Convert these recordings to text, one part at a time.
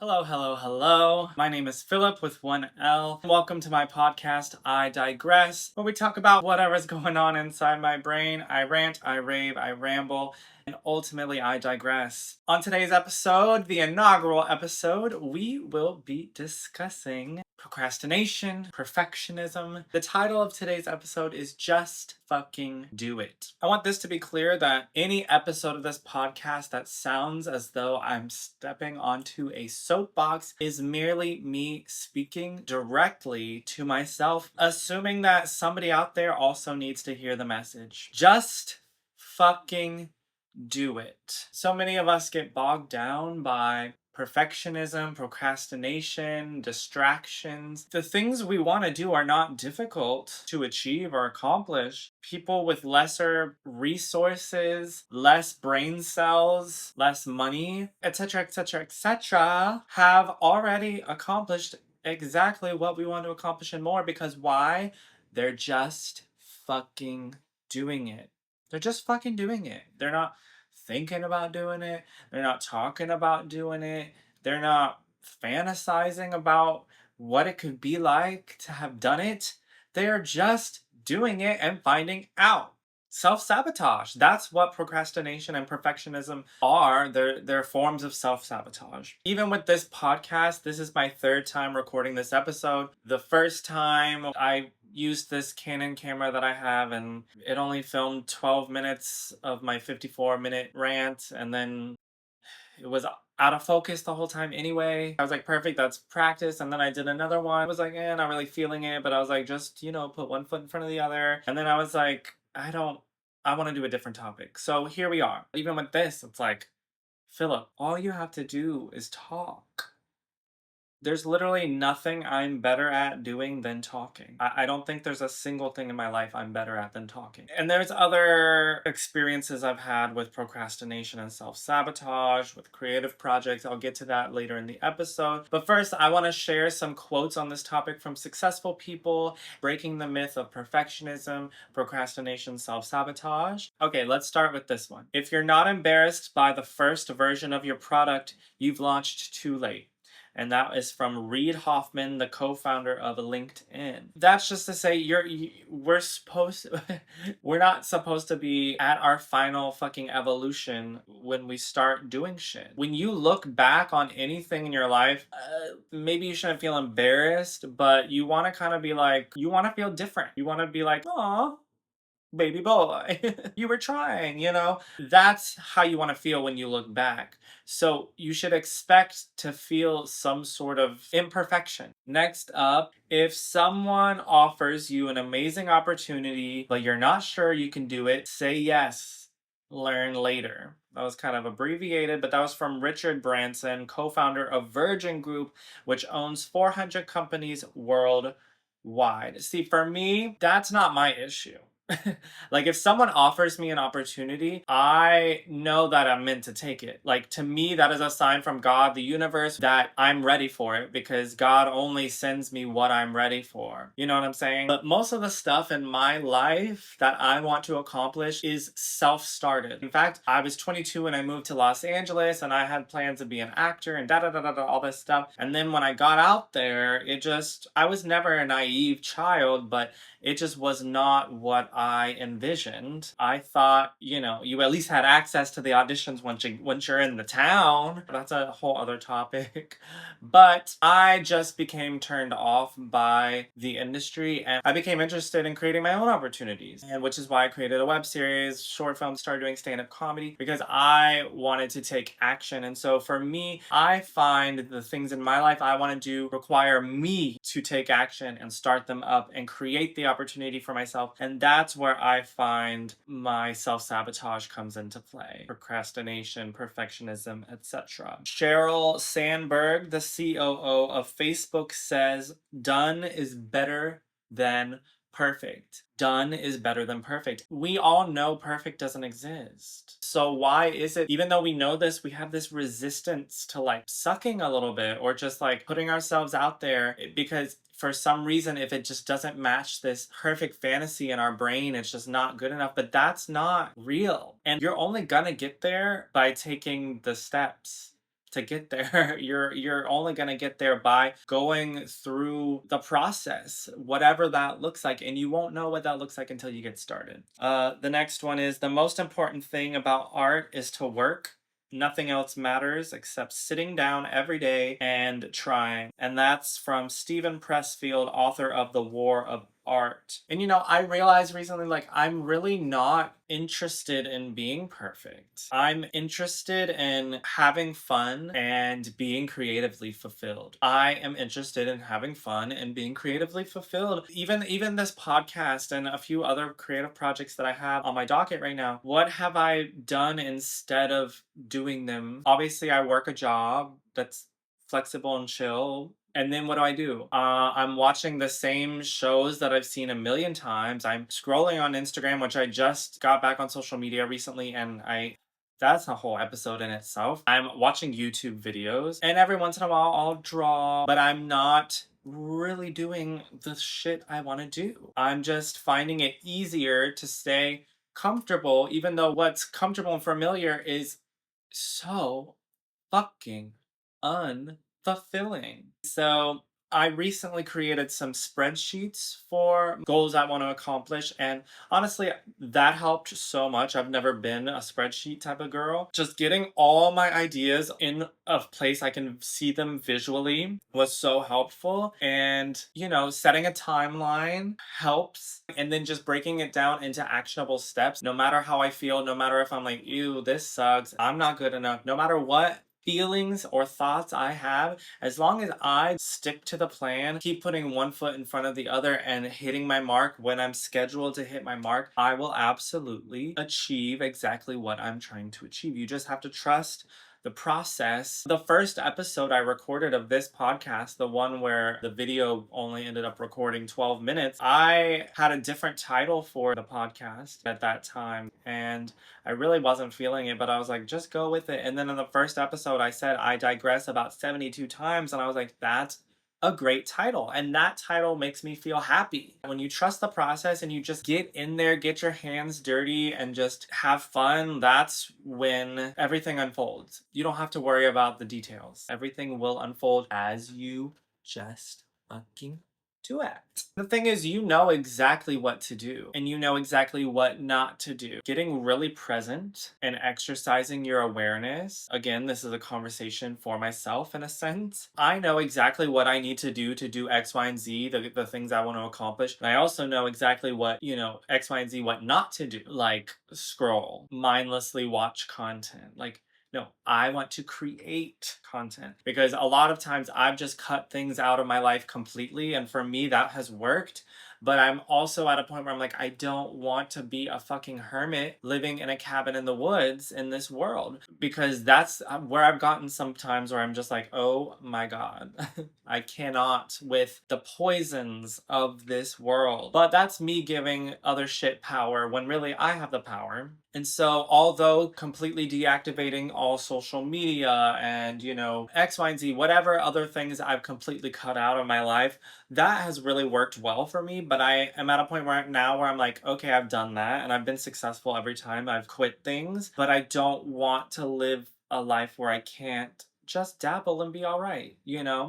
Hello, hello, hello. My name is Philip with one L. Welcome to my podcast, I Digress, where we talk about whatever's going on inside my brain. I rant, I rave, I ramble, and ultimately I digress. On today's episode, the inaugural episode, we will be discussing procrastination, perfectionism. The title of today's episode is Just Fucking Do It. I want this to be clear that any episode of this podcast that sounds as though I'm stepping onto a soapbox is merely me speaking directly to myself, assuming that somebody out there also needs to hear the message. Just fucking do it. So many of us get bogged down by perfectionism, procrastination, distractions. The things we want to do are not difficult to achieve or accomplish. People with lesser resources, less brain cells, less money, etc., etc., etc., have already accomplished exactly what we want to accomplish and more because why? They're just fucking doing it. They're just fucking doing it. They're not thinking about doing it. They're not talking about doing it. They're not fantasizing about what it could be like to have done it. They're just doing it and finding out. Self-sabotage. That's what procrastination and perfectionism are. They're forms of self-sabotage. Even with this podcast, this is my third time recording this episode. The first time I used this Canon camera that I have and it only filmed 12 minutes of my 54-minute rant, and then it was out of focus the whole time anyway. I was like, perfect, that's practice. And then I did another one. I was like, not really feeling it, but I was like, just, put one foot in front of the other. And then I was like, I want to do a different topic. So here we are. Even with this, it's like, Philip, all you have to do is talk. There's literally nothing I'm better at doing than talking. I don't think there's a single thing in my life I'm better at than talking. And there's other experiences I've had with procrastination and self-sabotage, with creative projects. I'll get to that later in the episode. But first, I want to share some quotes on this topic from successful people, breaking the myth of perfectionism, procrastination, self-sabotage. Okay, let's start with this one. If you're not embarrassed by the first version of your product, you've launched too late. And that is from Reid Hoffman, the co-founder of LinkedIn. That's just to say we're not supposed to be at our final fucking evolution when we start doing shit. When you look back on anything in your life, maybe you shouldn't feel embarrassed, but you want to kind of be like, you want to feel different. You want to be like, aw, baby boy, you were trying, That's how you want to feel when you look back. So you should expect to feel some sort of imperfection. Next up, if someone offers you an amazing opportunity, but you're not sure you can do it, say yes. Learn later. That was kind of abbreviated, but that was from Richard Branson, co-founder of Virgin Group, which owns 400 companies worldwide. See, for me, that's not my issue. Like, if someone offers me an opportunity, I know that I'm meant to take it. Like, to me, that is a sign from God, the universe, that I'm ready for it because God only sends me what I'm ready for. You know what I'm saying? But most of the stuff in my life that I want to accomplish is self-started. In fact, I was 22 when I moved to Los Angeles and I had plans to be an actor and all this stuff. And then when I got out there, I was never a naive child, but it just was not what I envisioned. I thought, you at least had access to the auditions once you're in the town. That's a whole other topic. But I just became turned off by the industry and I became interested in creating my own opportunities. And which is why I created a web series, short film, started doing stand-up comedy because I wanted to take action. And so for me, I find the things in my life I want to do require me to take action and start them up and create the opportunity for myself. And that's where I find my self-sabotage comes into play. Procrastination, perfectionism, etc. Sheryl Sandberg, the COO of Facebook, says, done is better than perfect. Done is better than perfect. We all know perfect doesn't exist. So why is it, even though we know this, we have this resistance to like sucking a little bit or just like putting ourselves out there because for some reason, if it just doesn't match this perfect fantasy in our brain, it's just not good enough. But that's not real. And you're only gonna get there by taking the steps to get there. You're only going to get there by going through the process, whatever that looks like, and you won't know what that looks like until you get started. The next one is the most important thing about art is to work. Nothing else matters except sitting down every day and trying. And that's from Stephen Pressfield, author of The War of Art. And I realized recently, like, I'm really not interested in being perfect. I'm interested in having fun and being creatively fulfilled. I am interested in having fun and being creatively fulfilled. Even this podcast and a few other creative projects that I have on my docket right now, what have I done instead of doing them? Obviously, I work a job that's flexible and chill. And then what do? I'm watching the same shows that I've seen a million times. I'm scrolling on Instagram, which I just got back on social media recently, and that's a whole episode in itself. I'm watching YouTube videos, and every once in a while I'll draw, but I'm not really doing the shit I want to do. I'm just finding it easier to stay comfortable, even though what's comfortable and familiar is so fucking unfulfilling. So I recently created some spreadsheets for goals I want to accomplish, and honestly, that helped so much. I've never been a spreadsheet type of girl. Just getting all my ideas in a place I can see them visually was so helpful. And, setting a timeline helps. And then just breaking it down into actionable steps. No matter how I feel, no matter if I'm like, ew, this sucks, I'm not good enough, no matter what feelings or thoughts I have, as long as I stick to the plan, keep putting one foot in front of the other and hitting my mark when I'm scheduled to hit my mark, I will absolutely achieve exactly what I'm trying to achieve. You just have to trust the process. The first episode I recorded of this podcast, the one where the video only ended up recording 12 minutes, I had a different title for the podcast at that time, and I really wasn't feeling it, but I was like, just go with it. And then in the first episode, I said I digress about 72 times, and I was like, that's a great title. And that title makes me feel happy. When you trust the process and you just get in there, get your hands dirty, and just have fun, that's when everything unfolds. You don't have to worry about the details. Everything will unfold as you just fucking do it. The thing is, you know exactly what to do and you know exactly what not to do. Getting really present and exercising your awareness. Again, this is a conversation for myself in a sense. I know exactly what I need to do X, Y, and Z, the things I want to accomplish. And I also know exactly what, X, Y, and Z, what not to do. Like scroll, mindlessly watch content. No, I want to create content, because a lot of times I've just cut things out of my life completely. And for me, that has worked. But I'm also at a point where I'm like, I don't want to be a fucking hermit living in a cabin in the woods in this world, because that's where I've gotten sometimes where I'm just like, oh my God, I cannot with the poisons of this world. But that's me giving other shit power when really I have the power. And so, although completely deactivating all social media and, X, Y, and Z, whatever other things I've completely cut out of my life, that has really worked well for me. But I am at a point where I'm like, okay, I've done that and I've been successful every time I've quit things, but I don't want to live a life where I can't just dabble and be all right,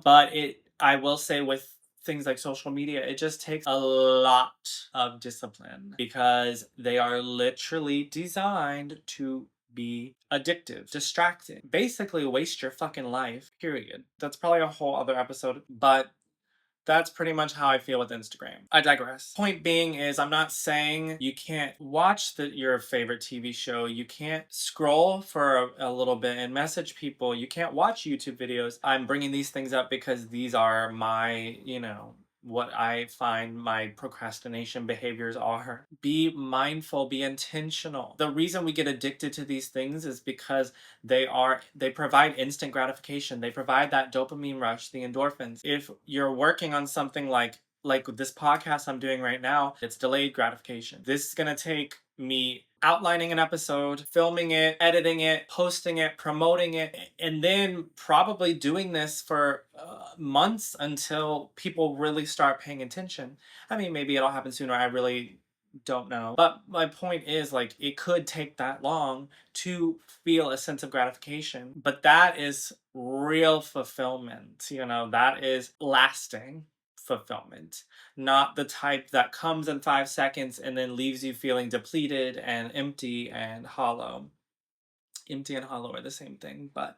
But I will say, with things like social media, it just takes a lot of discipline, because they are literally designed to be addictive, distracting, basically waste your fucking life, period. That's probably a whole other episode, but that's pretty much how I feel with Instagram. I digress. Point being is, I'm not saying you can't watch your favorite TV show. You can't scroll for a little bit and message people. You can't watch YouTube videos. I'm bringing these things up because these are my, what I find my procrastination behaviors are. Be mindful, be intentional. The reason we get addicted to these things is because they provide instant gratification. They provide that dopamine rush, the endorphins. If you're working on something like this podcast I'm doing right now, it's delayed gratification. This is gonna take me outlining an episode, filming it, editing it, posting it, promoting it, and then probably doing this for months until people really start paying attention. I mean, maybe it'll happen sooner. I really don't know. But my point is, like, it could take that long to feel a sense of gratification. But that is real fulfillment, that is lasting fulfillment, not the type that comes in 5 seconds and then leaves you feeling depleted and empty and hollow. Empty and hollow are the same thing, but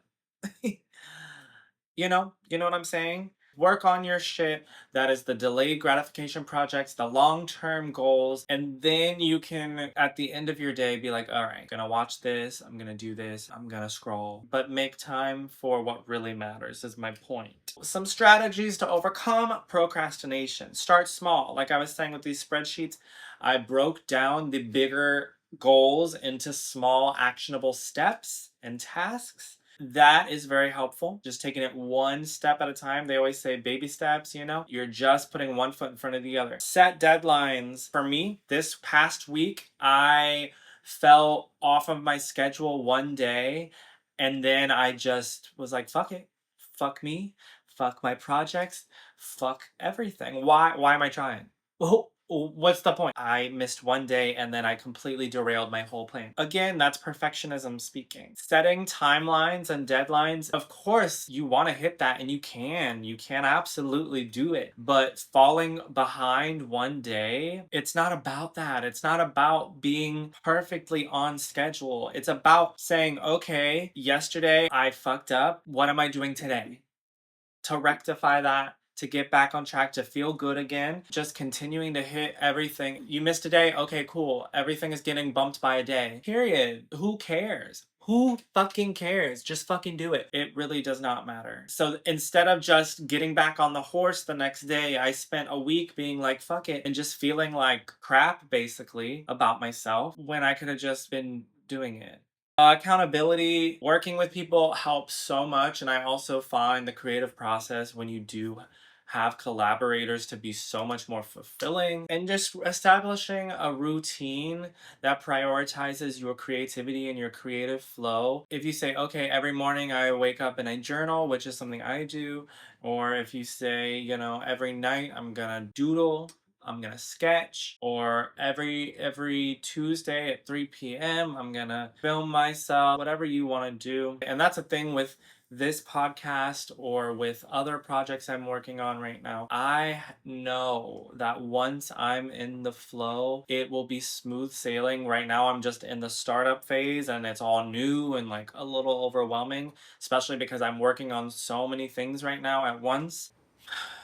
you know what I'm saying? Work on your shit. That is the delayed gratification projects, the long-term goals, and then you can, at the end of your day, be like, all right, I'm gonna watch this, I'm gonna do this, I'm gonna scroll. But make time for what really matters, is my point. Some strategies to overcome procrastination. Start small. Like I was saying with these spreadsheets, I broke down the bigger goals into small actionable steps and tasks. That is very helpful. Just taking it one step at a time. They always say baby steps, You're just putting one foot in front of the other. Set deadlines. For me, this past week, I fell off of my schedule one day, and then I just was like, fuck it. Fuck me. Fuck my projects. Fuck everything. Why am I trying? Well, what's the point? I missed one day and then I completely derailed my whole plan. Again, that's perfectionism speaking. Setting timelines and deadlines, of course, you want to hit that, and you can. You can absolutely do it. But falling behind one day, it's not about that. It's not about being perfectly on schedule. It's about saying, okay, yesterday I fucked up. What am I doing today to rectify that, to get back on track, to feel good again? Just continuing to hit everything. You missed a day? Okay, cool. Everything is getting bumped by a day. Period. Who cares? Who fucking cares? Just fucking do it. It really does not matter. So instead of just getting back on the horse the next day, I spent a week being like, fuck it, and just feeling like crap, basically, about myself, when I could have just been doing it. Accountability, working with people helps so much. And I also find the creative process, when you do have collaborators, to be so much more fulfilling. And just establishing a routine that prioritizes your creativity and your creative flow. If you say, okay, every morning I wake up and I journal, which is something I do, or if you say, every night I'm gonna doodle, I'm gonna sketch, or every Tuesday at 3 p.m. I'm gonna film myself, whatever you want to do. And that's a thing with this podcast or with other projects I'm working on right now. I know that once I'm in the flow, it will be smooth sailing. Right now, I'm just in the startup phase and it's all new and like a little overwhelming, especially because I'm working on so many things right now at once.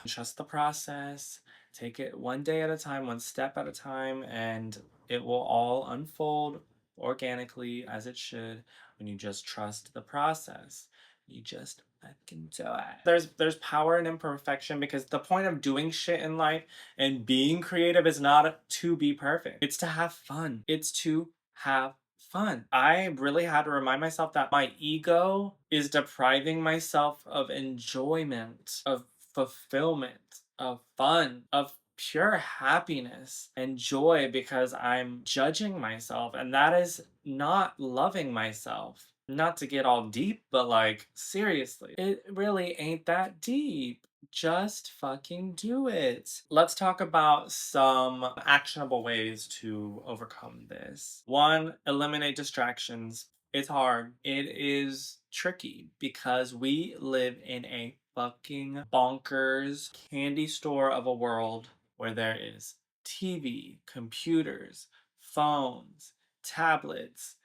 Trust the process. Take it one day at a time, one step at a time, and it will all unfold organically as it should when you just trust the process. You just fucking do it. There's power in imperfection, because the point of doing shit in life and being creative is not to be perfect. It's to have fun. It's to have fun. I really had to remind myself that my ego is depriving myself of enjoyment, of fulfillment, of fun, of pure happiness and joy, because I'm judging myself, and that is not loving myself. Not to get all deep, but like, seriously, it really ain't that deep. Just fucking do it. Let's talk about some actionable ways to overcome this. One, eliminate distractions. It's hard. It is tricky because we live in a fucking bonkers candy store of a world where there is TV, computers, phones, tablets.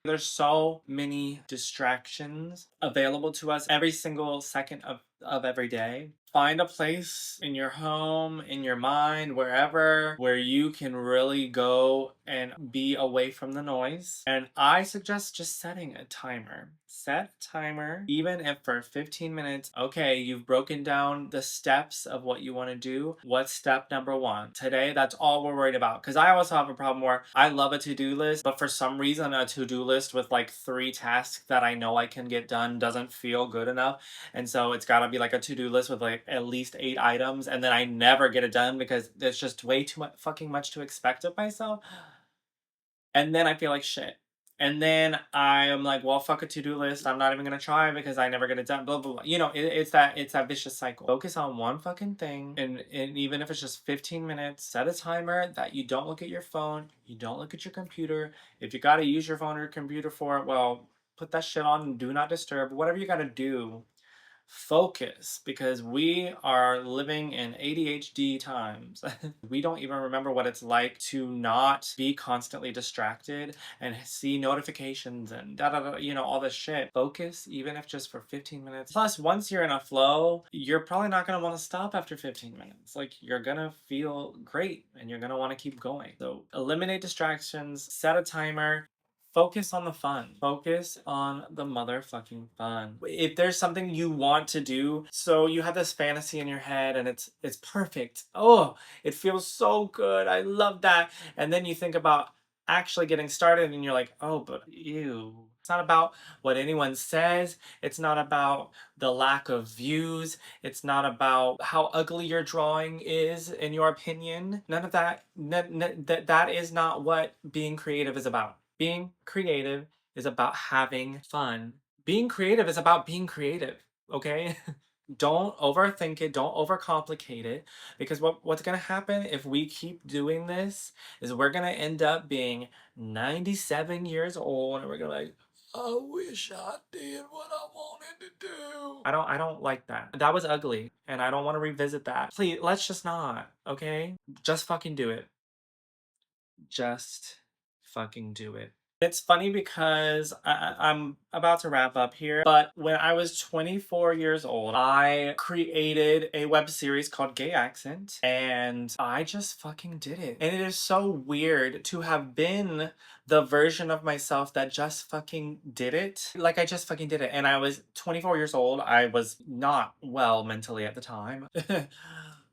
There's so many distractions available to us every single second of every day. Find a place in your home, in your mind, wherever, where you can really go and be away from the noise. And I suggest just setting a timer. Set a timer, even if for 15 minutes. Okay, you've broken down the steps of what you want to do. What's step number one? Today, that's all we're worried about. Because I also have a problem where I love a to-do list, but for some reason, a to-do list with like 3 tasks that I know I can get done doesn't feel good enough. And so it's gotta be like a to-do list with like at least 8 items, and then I never get it done because there's just way too much fucking much to expect of myself. And then I feel like shit. And then I am like, well, fuck a to-do list. I'm not even gonna try because I never get it done. Blah blah blah. You know, it's that vicious cycle. Focus on one fucking thing, and even if it's just 15 minutes, set a timer that you don't look at your phone, you don't look at your computer. If you gotta use your phone or your computer for it, well, put that shit on do not disturb. Whatever you gotta do, focus, because we are living in ADHD times. We don't even remember what it's like to not be constantly distracted and see notifications and da da da, you know, all this shit. Focus, even if just for 15 minutes. Plus, once you're in a flow, you're probably not going to want to stop after 15 minutes. Like, you're going to feel great and you're going to want to keep going. So, eliminate distractions, set a timer, focus on the fun. Focus on the motherfucking fun. If there's something you want to do, so you have this fantasy in your head and it's perfect. Oh, it feels so good. I love that. And then you think about actually getting started and you're like, oh, but ew. It's not about what anyone says. It's not about the lack of views. It's not about how ugly your drawing is, in your opinion. None of that. That is not what being creative is about. Being creative is about having fun. Being creative is about being creative, okay? Don't overthink it, don't overcomplicate it, because what's going to happen if we keep doing this is we're going to end up being 97 years old and we're going to be like, I wish I did what I wanted to do. I don't like that. That was ugly and I don't want to revisit that. Please, let's just not, okay? Just fucking do it. Just fucking do it. It's funny because I'm about to wrap up here, but when I was 24 years old, I created a web series called Gay Accent, and I just fucking did it. And it is so weird to have been the version of myself that just fucking did it. Like, I just fucking did it. And I was 24 years old. I was not well mentally at the time.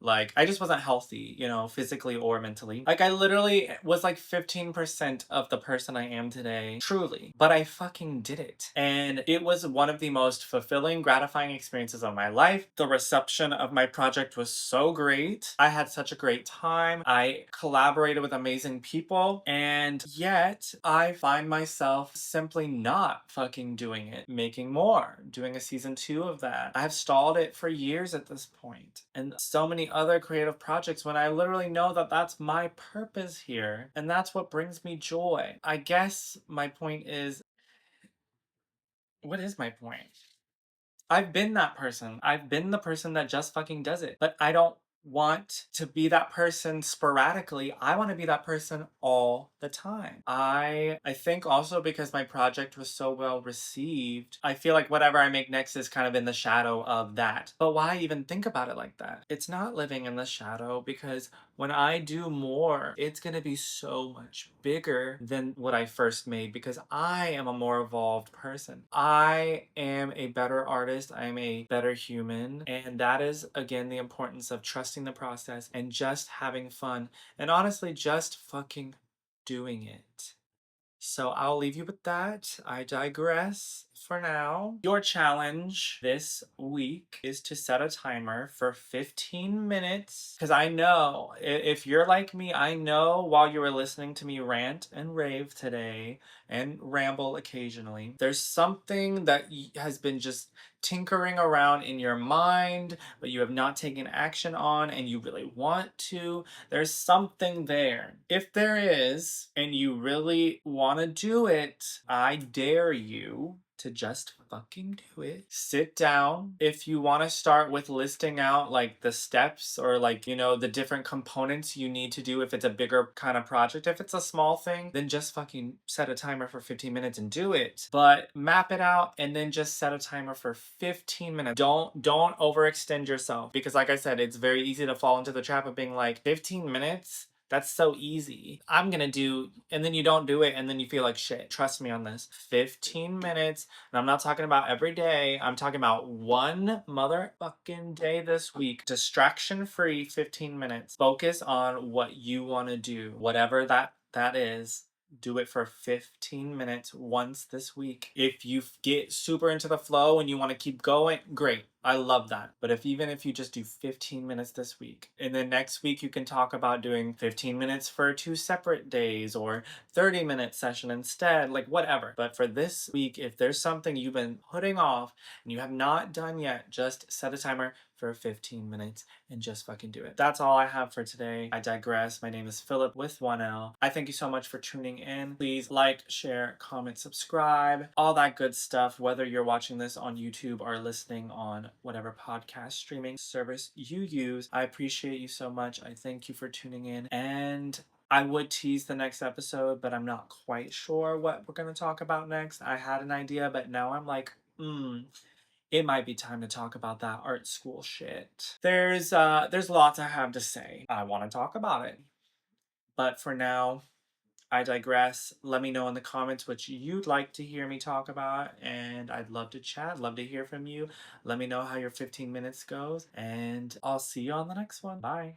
Like, I just wasn't healthy, you know, physically or mentally. Like, I literally was like 15% of the person I am today, truly. But I fucking did it. And it was one of the most fulfilling, gratifying experiences of my life. The reception of my project was so great. I had such a great time. I collaborated with amazing people. And yet, I find myself simply not fucking doing it. Making more. Doing a season 2 of that. I have stalled it for years at this point. And so many other creative projects when I literally know that that's my purpose here and that's what brings me joy. I guess my point is, what is my point? I've been that person. I've been the person that just fucking does it. But I don't want to be that person sporadically. I want to be that person all the time. I think also because my project was so well received, I feel like whatever I make next is kind of in the shadow of that. But why even think about it like that? It's not living in the shadow, because when I do more, it's going to be so much bigger than what I first made, because I am a more evolved person. I am a better artist. I am a better human. And that is, again, the importance of trusting the process and just having fun. And honestly, just fucking doing it. So I'll leave you with that. I digress for now. Your challenge this week is to set a timer for 15 minutes. Because I know, if you're like me, I know while you were listening to me rant and rave today and ramble occasionally, there's something that has been just tinkering around in your mind, but you have not taken action on and you really want to. There's something there. If there is, and you really want to do it, I dare you to just fucking do it. Sit down. If you want to start with listing out like the steps or like, you know, the different components you need to do if it's a bigger kind of project. If it's a small thing, then just fucking set a timer for 15 minutes and do it. But map it out and then just set a timer for 15 minutes. Don't overextend yourself, because like I said, it's very easy to fall into the trap of being like, 15 minutes? That's so easy. I'm gonna do, and then you don't do it, and then you feel like shit. Trust me on this. 15 minutes, and I'm not talking about every day. I'm talking about one motherfucking day this week. Distraction-free 15 minutes. Focus on what you want to do. Whatever that is. Do it for 15 minutes once this week. If you get super into the flow and you want to keep going, great. I love that. But even if you just do 15 minutes this week, and then next week you can talk about doing 15 minutes for 2 separate days or 30-minute session instead, like whatever. But for this week, if there's something you've been putting off and you have not done yet, just set a timer for 15 minutes and just fucking do it. That's all I have for today. I digress. My name is Philip with 1L. I thank you so much for tuning in. Please like, share, comment, subscribe, all that good stuff, whether you're watching this on YouTube or listening on whatever podcast streaming service you use. I appreciate you so much. I thank you for tuning in. And I would tease the next episode, but I'm not quite sure what we're going to talk about next. I had an idea, but now I'm like, it might be time to talk about that art school shit. There's lots I have to say. I want to talk about it. But for now, I digress. Let me know in the comments what you'd like to hear me talk about, and I'd love to chat, love to hear from you. Let me know how your 15 minutes goes, and I'll see you on the next one. Bye.